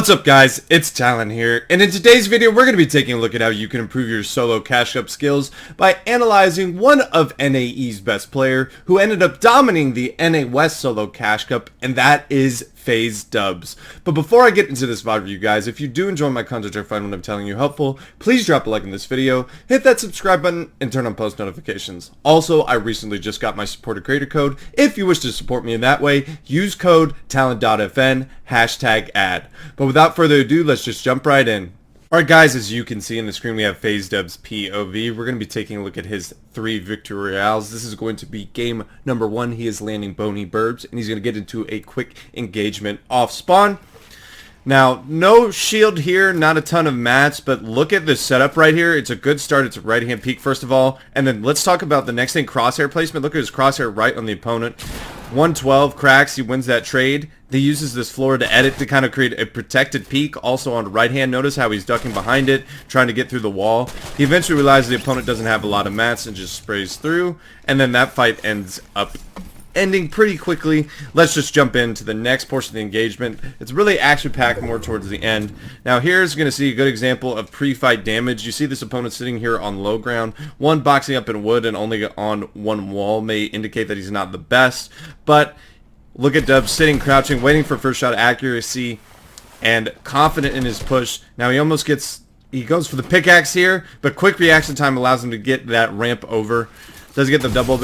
What's up guys, it's Talon here, and in today's video we're going to be taking a look at how you can improve your solo cash cup skills by analyzing one of NAE's best player who ended up dominating the NA West Solo Cash Cup, and that is Faze Dubs. But before I get into this VOD review guys, if you do enjoy my content or find what I'm telling you helpful, please drop a like in this video, hit that subscribe button, and turn on post notifications. Also, I recently just got my supporter creator code. If you wish to support me in that way, use code talent.fn #ad. But without further ado, let's just jump right in. Alright guys, as you can see on the screen we have Faze Dubs POV. We're going to be taking a look at his 3 victory royales. This is going to be game number 1. He is landing bony burbs and he's going to get into a quick engagement off spawn. Now, no shield here, not a ton of mats, but look at this setup right here. It's a good start. It's a right hand peek first of all, and then let's talk about the next thing, crosshair placement. Look at his crosshair right on the opponent. 112 cracks, he wins that trade. He uses this floor to edit to kind of create a protected peek. Also on the right hand, notice how he's ducking behind it, trying to get through the wall. He eventually realizes the opponent doesn't have a lot of mats and just sprays through, and then that fight ends up ending pretty quickly. Let's just jump into the next portion of the engagement. It's really action-packed more towards the end. Now here's going to see a good example of pre-fight damage. You see this opponent sitting here on low ground. One boxing up in wood and only on one wall may indicate that he's not the best. But look at Dubs sitting, crouching, waiting for first shot accuracy, and confident in his push. Now he almost gets... He goes for the pickaxe here, but quick reaction time allows him to get that ramp over. Doesn't get the double...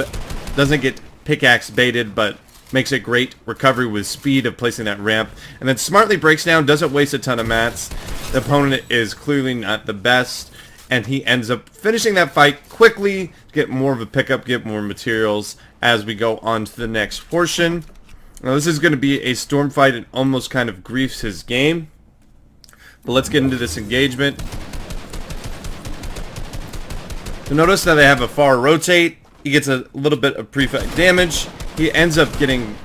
Doesn't get pickaxe baited, but makes a great recovery with speed of placing that ramp, and then smartly breaks down, doesn't waste a ton of mats. The opponent is clearly not the best, and he ends up finishing that fight quickly, get more of a pickup, get more materials as we go on to the next portion. Now this is going to be a storm fight. It almost kind of griefs his game, but let's get into this engagement. So notice that they have a far rotate. He gets a little bit of pre-fight damage. He ends up getting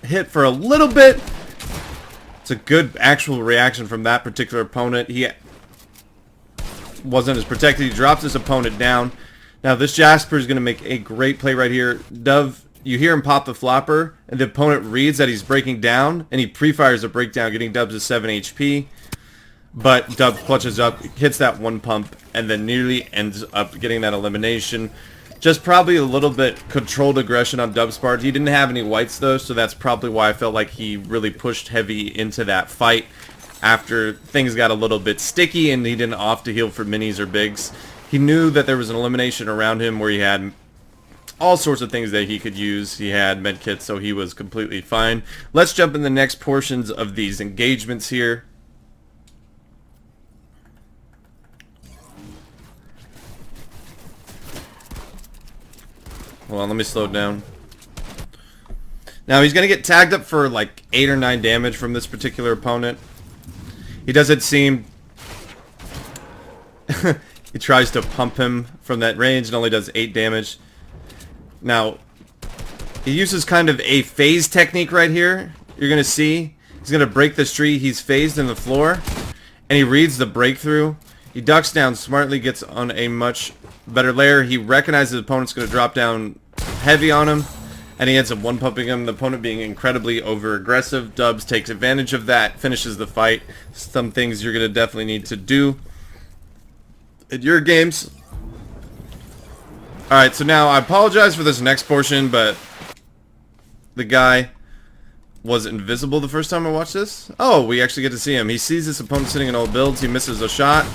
hit for a little bit. It's a good actual reaction from that particular opponent. He wasn't as protected. He drops his opponent down. Now this Jasper is going to make a great play right here. Dove, you hear him pop the flopper, and the opponent reads that he's breaking down, and he pre-fires a breakdown, getting Dubs to 7 HP. But Dub clutches up, hits that one pump, and then nearly ends up getting that elimination. Just probably a little bit controlled aggression on Dub's part. He didn't have any whites though, so that's probably why I felt like he really pushed heavy into that fight after things got a little bit sticky and he didn't off to heal for minis or bigs. He knew that there was an elimination around him where he had all sorts of things that he could use. He had medkits, so he was completely fine. Let's jump in the next portions of these engagements here. Hold on, let me slow it down. Now he's going to get tagged up for like 8 or 9 damage from this particular opponent. He doesn't seem... He tries to pump him from that range and only does 8 damage. Now, he uses kind of a phase technique right here. You're going to see. He's going to break this tree. He's phased in the floor. And he reads the breakthrough. He ducks down smartly, gets on a much better layer. He recognizes the opponent's going to drop down heavy on him, and he ends up one-pumping him. The opponent being incredibly over-aggressive. Dubs takes advantage of that, finishes the fight. Some things you're going to definitely need to do in your games. Alright, so now I apologize for this next portion, but the guy was invisible the first time I watched this. Oh, we actually get to see him. He sees this opponent sitting in old builds. He misses a shot.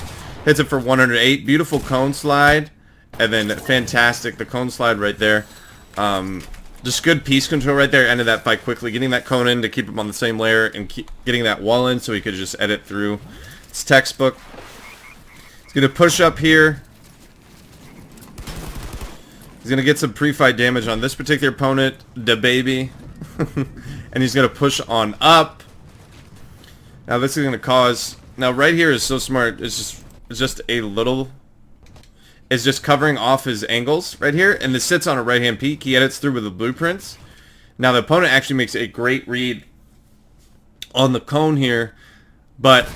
Hits it for 108. Beautiful cone slide. And then fantastic. The cone slide right there. Just good piece control right there. Ended that fight quickly. Getting that cone in to keep him on the same layer. And keep getting that wall in so he could just edit through. It's textbook. He's going to push up here. He's going to get some pre-fight damage on this particular opponent. Da baby. And he's going to push on up. Now this is going to cause... Now right here is so smart. It's just a little... It's just covering off his angles right here. And this sits on a right hand peek. He edits through with the blueprints. Now the opponent actually makes a great read on the cone here. But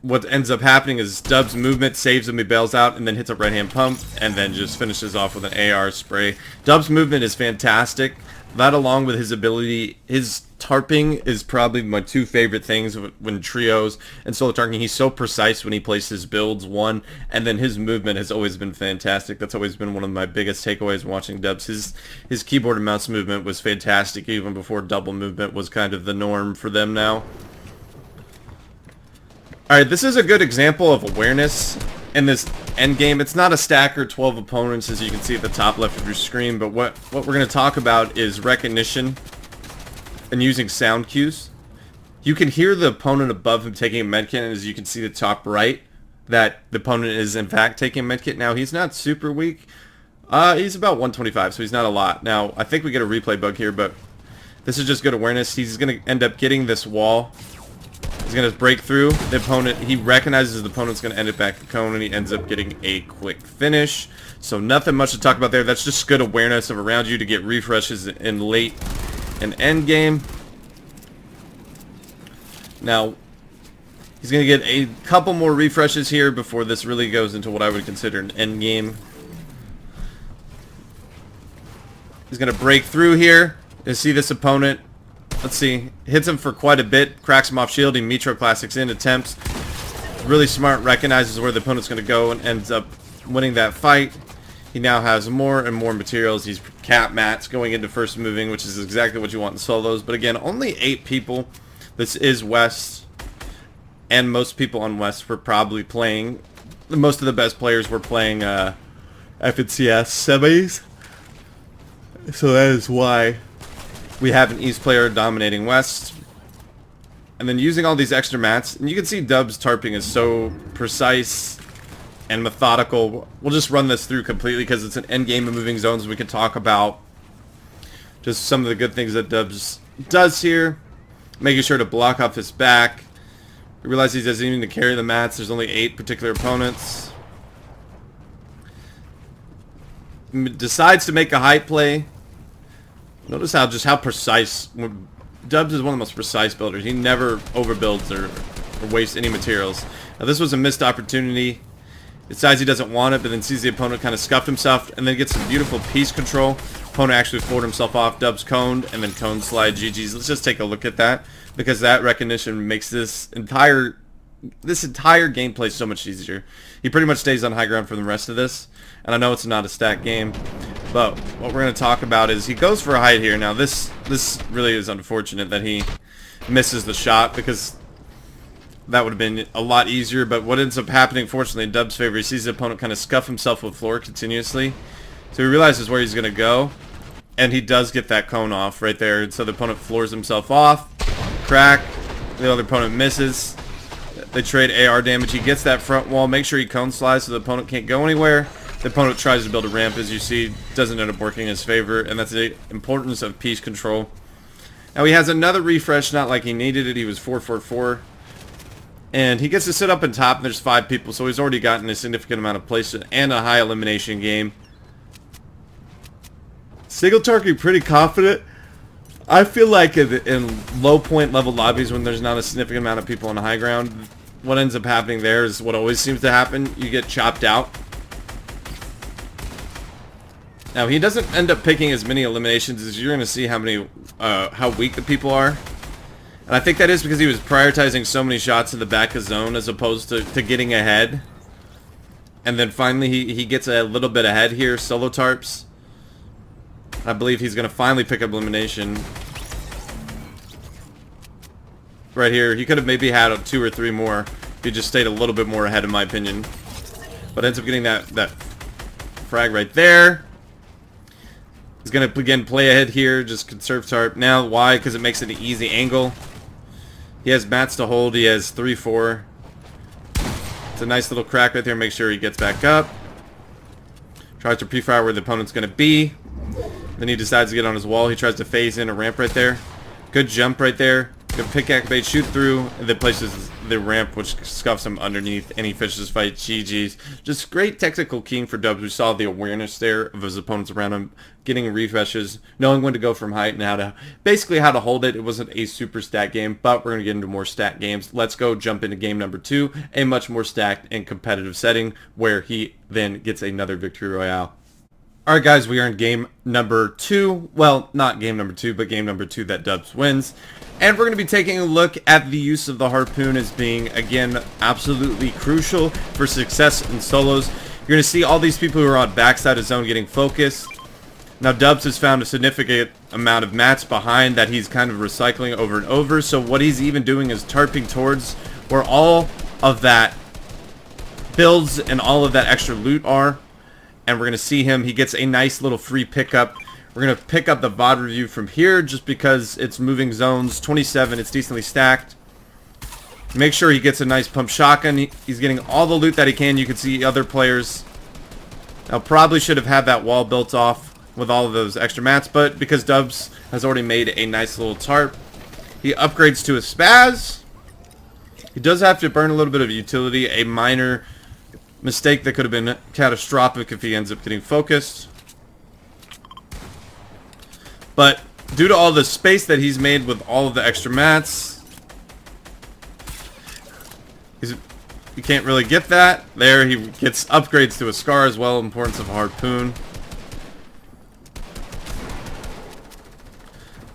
what ends up happening is Dub's movement saves him, he bails out, and then hits a right hand pump, and then just finishes off with an AR spray. Dub's movement is fantastic. That along with his ability, his tarping is probably my two favorite things when trios and solo targeting. He's so precise when he places builds, one, and then his movement has always been fantastic. That's always been one of my biggest takeaways watching Dubs. His keyboard and mouse movement was fantastic even before double movement was kind of the norm for them now. Alright, this is a good example of awareness in this end game. It's not a stack or 12 opponents as you can see at the top left of your screen, but what we're going to talk about is recognition and using sound cues. You can hear the opponent above him taking a medkit, and as you can see the top right, that the opponent is in fact taking a medkit. Now, he's not super weak. He's about 125, so he's not a lot. Now, I think we get a replay bug here, but this is just good awareness. He's going to end up getting this wall. He's going to break through the opponent. He recognizes the opponent's going to end it back to cone, and he ends up getting a quick finish. So nothing much to talk about there. That's just good awareness of around you to get refreshes in late and end game. Now, he's going to get a couple more refreshes here before this really goes into what I would consider an end game. He's going to break through here. You see this opponent. Let's see, hits him for quite a bit, cracks him off shield, he Metro Classics in, attempts. Really smart, recognizes where the opponent's going to go and ends up winning that fight. He now has more and more materials. He's cap mats going into first moving, which is exactly what you want in solos. But again, only 8 people. This is West, and most people on West were probably playing. Most of the best players were playing FNCS semis. So that is why we have an East player dominating West. And then using all these extra mats, and you can see Dubs tarping is so precise and methodical. We'll just run this through completely because it's an end game of moving zones. We can talk about just some of the good things that Dubs does here. Making sure to block off his back. You realize he doesn't even need to carry the mats. There's only 8 particular opponents. Decides to make a height play. Notice how precise. Dubs is one of the most precise builders. He never overbuilds or wastes any materials. Now this was a missed opportunity. Decides he doesn't want it, but then sees the opponent kind of scuffed himself, and then gets some beautiful piece control. Opponent actually floored himself off. Dubs coned, and then cone slide. GG's. Let's just take a look at that, because that recognition makes this entire gameplay so much easier. He pretty much stays on high ground for the rest of this, and I know it's not a stack game, but what we're going to talk about is he goes for a height here. Now this really is unfortunate that he misses the shot, because that would have been a lot easier. But what ends up happening, fortunately, in Dubs' favor, he sees the opponent kind of scuff himself with floor continuously, so he realizes where he's going to go, and he does get that cone off right there. And so the opponent floors himself off, crack, the other opponent misses. They trade AR damage. He gets that front wall. Make sure he cone slides so the opponent can't go anywhere. The opponent tries to build a ramp, as you see, doesn't end up working in his favor, and that's the importance of piece control. Now he has another refresh, not like he needed it. He was 4-4-4, and he gets to sit up in top, and there's 5 people, so he's already gotten a significant amount of placement and a high elimination game. Single targeting pretty confident. I feel like in low point level lobbies, when there's not a significant amount of people on the high ground, what ends up happening there is what always seems to happen. You get chopped out. Now he doesn't end up picking as many eliminations as you're going to see how weak the people are. And I think that is because he was prioritizing so many shots in the back of zone as opposed to getting ahead. And then finally he gets a little bit ahead here, solo tarps. I believe he's going to finally pick up elimination. Right here. He could have maybe had 2 or 3 more if he just stayed a little bit more ahead, in my opinion. But ends up getting that frag right there. He's going to, again, play ahead here. Just conserve tarp. Now, why? Because it makes it an easy angle. He has mats to hold. He has 3-4. It's a nice little crack right there. Make sure he gets back up. Tries to pre-fire where the opponent's going to be. Then he decides to get on his wall. He tries to phase in a ramp right there. Good jump right there. Good pickaxe bait, shoot through, and then places the ramp, which scuffs him underneath, and he finishes fight. GG's. Just great technical keying for Dubs. We saw the awareness there of his opponents around him, getting refreshes, knowing when to go from height, and how to hold it. It wasn't a super stat game, but we're going to get into more stat games. Let's go jump into game number 2, a much more stacked and competitive setting, where he then gets another victory royale. Alright guys, we are in game number 2. Well, not game number 2, but game number 2 that Dubs wins. And we're going to be taking a look at the use of the harpoon as being, again, absolutely crucial for success in solos. You're going to see all these people who are on backside of zone getting focused. Now Dubs has found a significant amount of mats behind that he's kind of recycling over and over. So what he's even doing is tarping towards where all of that builds and all of that extra loot are. And we're going to see him. He gets a nice little free pickup. We're going to pick up the VOD review from here just because it's moving zones. 27, it's decently stacked. Make sure he gets a nice pump shotgun. He's getting all the loot that he can. You can see other players. Now probably should have had that wall built off with all of those extra mats, but because Dubs has already made a nice little tarp, he upgrades to a spaz. He does have to burn a little bit of utility, a minor mistake that could have been catastrophic if he ends up getting focused. But due to all the space that he's made with all of the extra mats, you can't really get that. There, he gets upgrades to a scar as well, importance of a harpoon.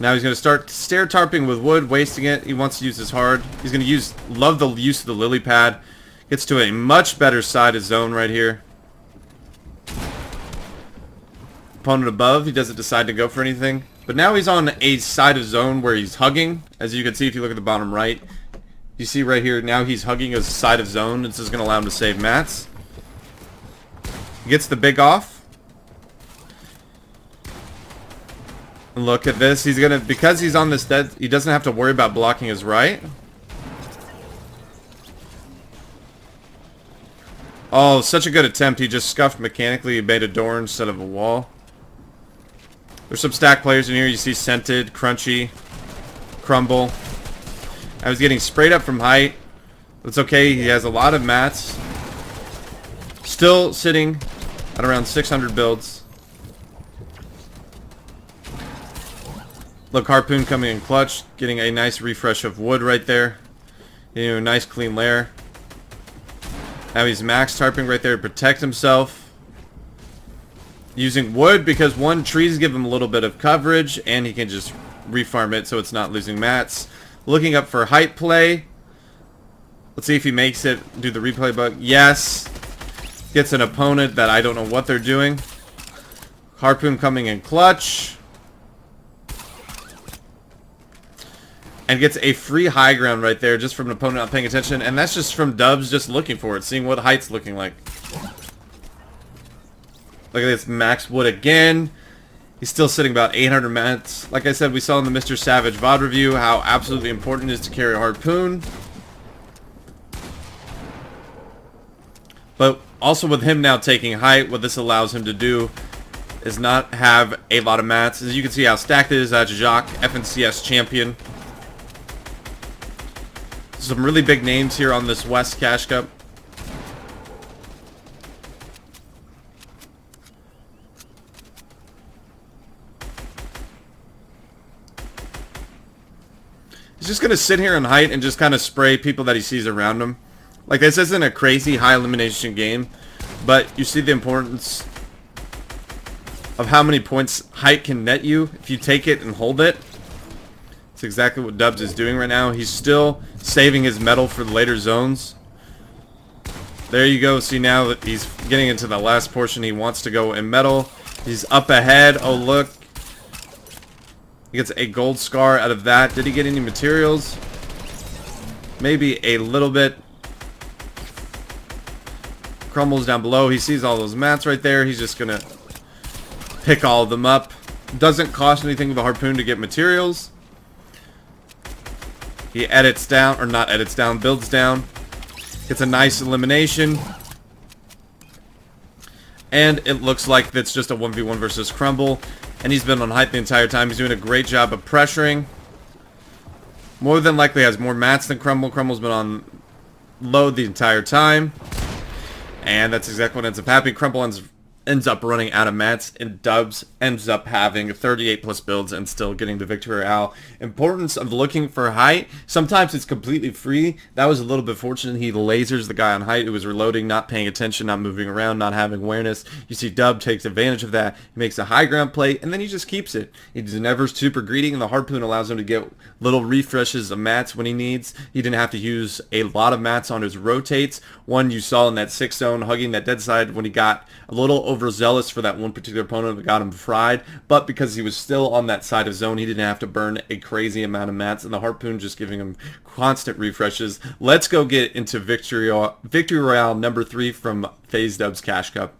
Now he's going to start stair tarping with wood, wasting it. He wants to use his hard. He's going to love the use of the lily pad. Gets to a much better side of zone right here. Opponent above, he doesn't decide to go for anything. But now he's on a side of zone where he's hugging. As you can see if you look at the bottom right. You see right here, now he's hugging a side of zone. This is going to allow him to save mats. He gets the big off. And look at this. He's going to, because he's on this dead, he doesn't have to worry about blocking his right. Oh, such a good attempt. He just scuffed mechanically. He made a door instead of a wall. There's some stacked players in here. You see Scented, Crunchy, Crumble. I was getting sprayed up from height. It's okay. He has a lot of mats. Still sitting at around 600 builds. Look, Harpoon coming in clutch. Getting a nice refresh of wood right there. A nice clean layer. Now he's max tarping right there to protect himself. Using wood because one, trees give him a little bit of coverage and he can just refarm it so it's not losing mats. Looking up for height play. Let's see if he makes it. Do the replay bug. Yes. Gets an opponent that I don't know what they're doing. Harpoon coming in clutch. And gets a free high ground right there just from an opponent not paying attention. And that's just from Dubs just looking for it. Seeing what height's looking like. Look at this. Max wood again. He's still sitting about 800 mats. Like I said, we saw in the Mr. Savage VOD review how absolutely important it is to carry a harpoon. But also with him now taking height, what this allows him to do is not have a lot of mats. As you can see how stacked it is. That's Jacques, FNCS champion. Some really big names here on this West Cash Cup. He's just going to sit here in height and just kind of spray people that he sees around him. Like, this isn't a crazy high elimination game, but you see the importance of how many points height can net you if you take it and hold it. That's exactly what Dubs is doing right now. He's still saving his metal for the later zones. There you go. See now that he's getting into the last portion. He wants to go in metal. He's up ahead. Oh, look. He gets a gold scar out of that. Did he get any materials? Maybe a little bit. Crumbles down below. He sees all those mats right there. He's just going to pick all of them up. Doesn't cost anything with a harpoon to get materials. He edits down, or not edits down, builds down. Gets a nice elimination. And it looks like that's just a 1v1 versus Crumble. And he's been on height the entire time. He's doing a great job of pressuring. More than likely has more mats than Crumble. Crumble's been on load the entire time. And that's exactly what ends up happening. Crumble ends ends up running out of mats, and Dubs ends up having 38 plus builds and still getting the victory royale. Importance of looking for height. Sometimes it's completely free. That was a little bit fortunate. He lasers the guy on height who was reloading, not paying attention, not moving around, not having awareness. You see Dub takes advantage of that. He makes a high ground play, and then he just keeps it. He's never super greedy, and the harpoon allows him to get little refreshes of mats when he needs. He didn't have to use a lot of mats on his rotates. One you saw in that 6 zone, hugging that dead side when he got a little overzealous for that one particular opponent that got him fried, but because he was still on that side of zone, he didn't have to burn a crazy amount of mats, and the harpoon just giving him constant refreshes. Let's go get into victory royale number 3 from Faze Dubs Cash Cup.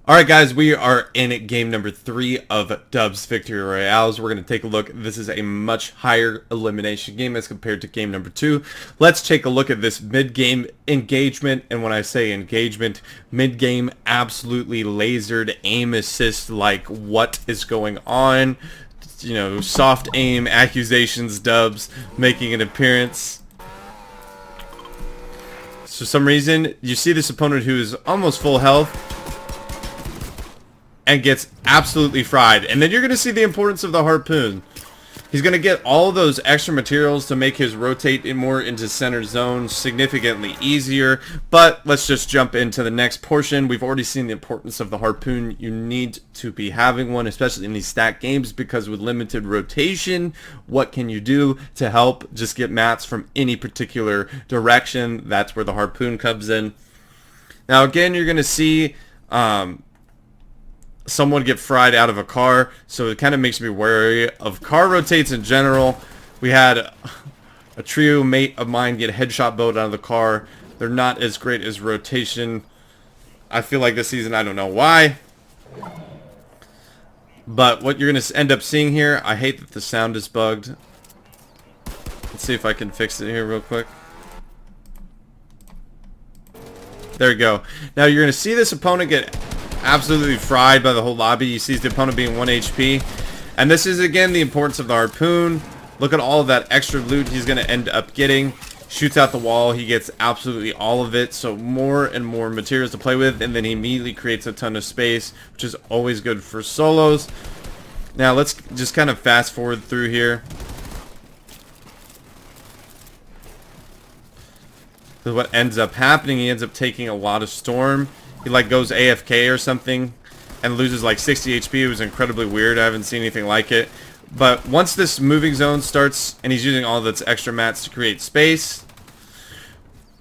Alright guys, we are in game number 3 of Dubs Victory Royales. We're going to take a look. This is a much higher elimination game as compared to game number 2. Let's take a look at this mid-game engagement. And when I say engagement, mid-game absolutely lasered aim assist, like what is going on? You know, soft aim, accusations, Dubs making an appearance. For some reason, you see this opponent who is almost full health and gets absolutely fried. And then you're going to see the importance of the harpoon. He's going to get all those extra materials to make his rotate more into center zone significantly easier. But let's just jump into the next portion. We've already seen the importance of the harpoon. You need to be having one, especially in these stacked games, because with limited rotation, what can you do to help just get mats from any particular direction? That's where the harpoon comes in. Now again, you're going to see someone get fried out of a car, so it kind of makes me wary of car rotates in general. We had a trio mate of mine get headshot boat out of the car. They're not as great as rotation. I feel like this season, I don't know why, but what you're going to end up seeing here, I hate that the sound is bugged. Let's see if I can fix it here real quick. There we go. Now you're going to see this opponent get absolutely fried by the whole lobby. You see the opponent being 1 HP. And this is, again, the importance of the harpoon. Look at all of that extra loot he's going to end up getting. Shoots out the wall. He gets absolutely all of it. So more and more materials to play with. And then he immediately creates a ton of space, which is always good for solos. Now, let's just kind of fast forward through here. So what ends up happening, he ends up taking a lot of storm. He like goes AFK or something and loses like 60 HP. It was incredibly weird. I haven't seen anything like it. But once this moving zone starts, and he's using all of its extra mats to create space.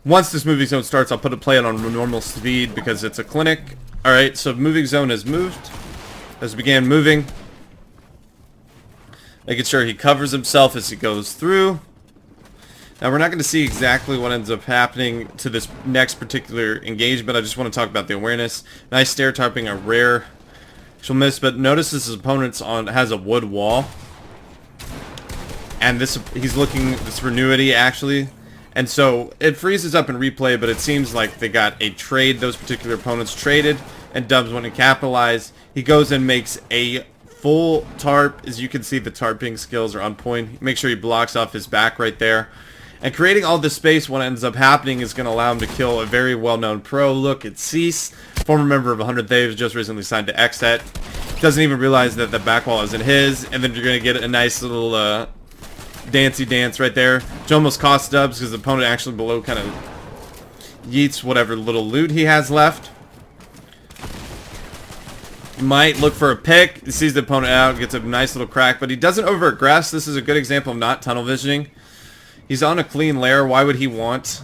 Once this moving zone starts, I'll put a play on normal speed because it's a clinic. Alright, so moving zone has moved. Has began moving. Making sure he covers himself as he goes through. Now, we're not going to see exactly what ends up happening to this next particular engagement. I just want to talk about the awareness. Nice stair tarping, a rare actual miss, but notice this opponent's has a wood wall. And he's looking, this renewity actually. And so it freezes up in replay, but it seems like they got a trade. Those particular opponents traded, and Dubs went to capitalize. He goes and makes a full tarp. As you can see, the tarping skills are on point. Make sure he blocks off his back right there. And creating all this space, what ends up happening is going to allow him to kill a very well-known pro. Look at Cease, former member of 100 Thaves, just recently signed to XSET. Doesn't even realize that the back wall isn't his. And then you're going to get a nice little dancey dance right there, which almost costs Dubs because the opponent actually below kind of yeets whatever little loot he has left. He might look for a pick. He sees the opponent out, gets a nice little crack, but he doesn't over-aggress. This is a good example of not tunnel visioning. He's on a clean lair. Why would he want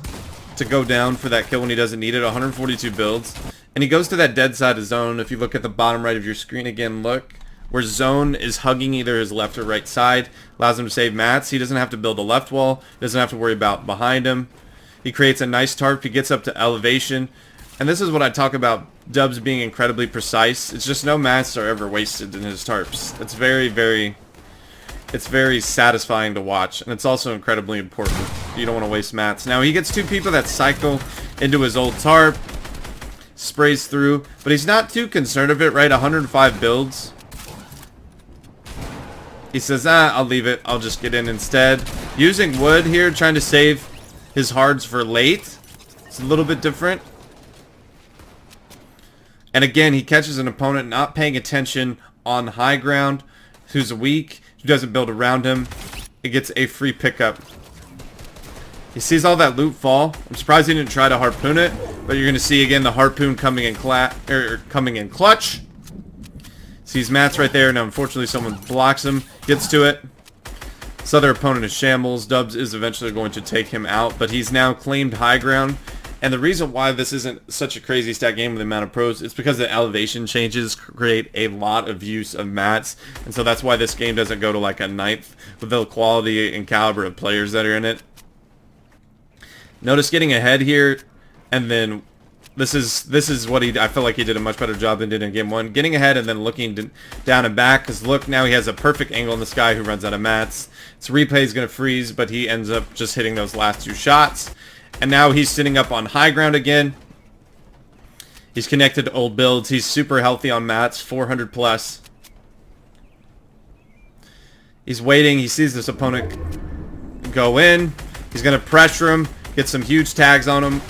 to go down for that kill when he doesn't need it? 142 builds. And he goes to that dead side of zone. If you look at the bottom right of your screen again, look. Where zone is hugging either his left or right side. Allows him to save mats. He doesn't have to build a left wall. Doesn't have to worry about behind him. He creates a nice tarp. He gets up to elevation. And this is what I talk about Dubs being incredibly precise. It's just no mats are ever wasted in his tarps. It's very, very... It's very satisfying to watch, and it's also incredibly important. You don't want to waste mats. Now, he gets 2 people that cycle into his old tarp, sprays through, but he's not too concerned of it, right? 105 builds. He says, I'll leave it. I'll just get in instead. Using wood here, trying to save his hards for late. It's a little bit different. And again, he catches an opponent not paying attention on high ground, who's weak, who doesn't build around him. It gets a free pickup. He sees all that loot fall. I'm surprised he didn't try to harpoon it, but you're going to see again the harpoon coming in clutch. Sees Matt's right there. Now, unfortunately, someone blocks him. Gets to it. This other opponent is Shambles. Dubs is eventually going to take him out, but he's now claimed high ground. And the reason why this isn't such a crazy stat game with the amount of pros is because the elevation changes create a lot of use of mats. And so that's why this game doesn't go to like a ninth with the quality and caliber of players that are in it. Notice getting ahead here, and then this is what I feel like he did a much better job than did in game one. Getting ahead and then looking down and back, because look, now he has a perfect angle in the sky who runs out of mats. His replay is going to freeze, but he ends up just hitting those last two shots. And now he's sitting up on high ground again. He's connected to old builds. He's super healthy on mats, 400 plus. He's waiting. He sees this opponent go in. He's going to pressure him, get some huge tags on him.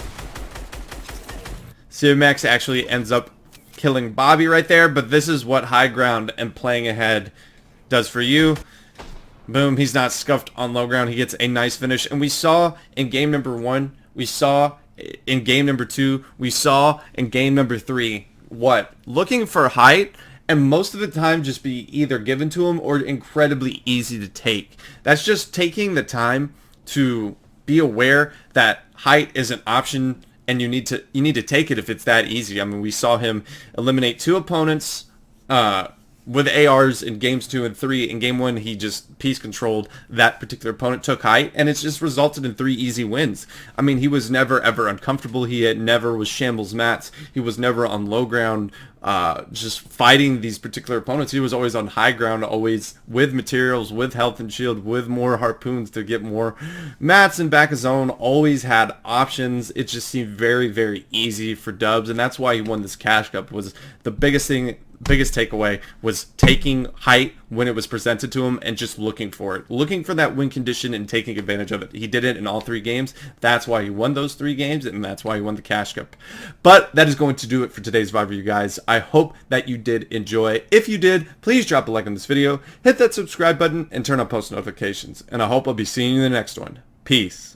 CMX actually ends up killing Bobby right there, but this is what high ground and playing ahead does for you. Boom, he's not scuffed on low ground. He gets a nice finish. And we saw in game number 1, we saw in game number 2, we saw in game number 3, what? Looking for height, and most of the time just be either given to him or incredibly easy to take. That's just taking the time to be aware that height is an option, and you need to take it if it's that easy. I mean, we saw him eliminate 2 opponents with ARs in games 2 and 3. In game 1, he just piece controlled that particular opponent, took height, and it's just resulted in 3 easy wins. I mean, he was never ever uncomfortable. He had never was shambles mats. He was never on low ground just fighting these particular opponents. He was always on high ground, always with materials, with health and shield, with more harpoons to get more mats and back his own. Always had options. It just seemed very, very easy for Dubs, and that's why he won this Cash Cup. Was the biggest takeaway was taking height when it was presented to him and just looking for it. Looking for that win condition and taking advantage of it. He did it in all 3 games. That's why he won those 3 games, and that's why he won the Cash Cup. But that is going to do it for today's VOD review, guys. I hope that you did enjoy. If you did, please drop a like on this video, hit that subscribe button, and turn on post notifications. And I hope I'll be seeing you in the next one. Peace.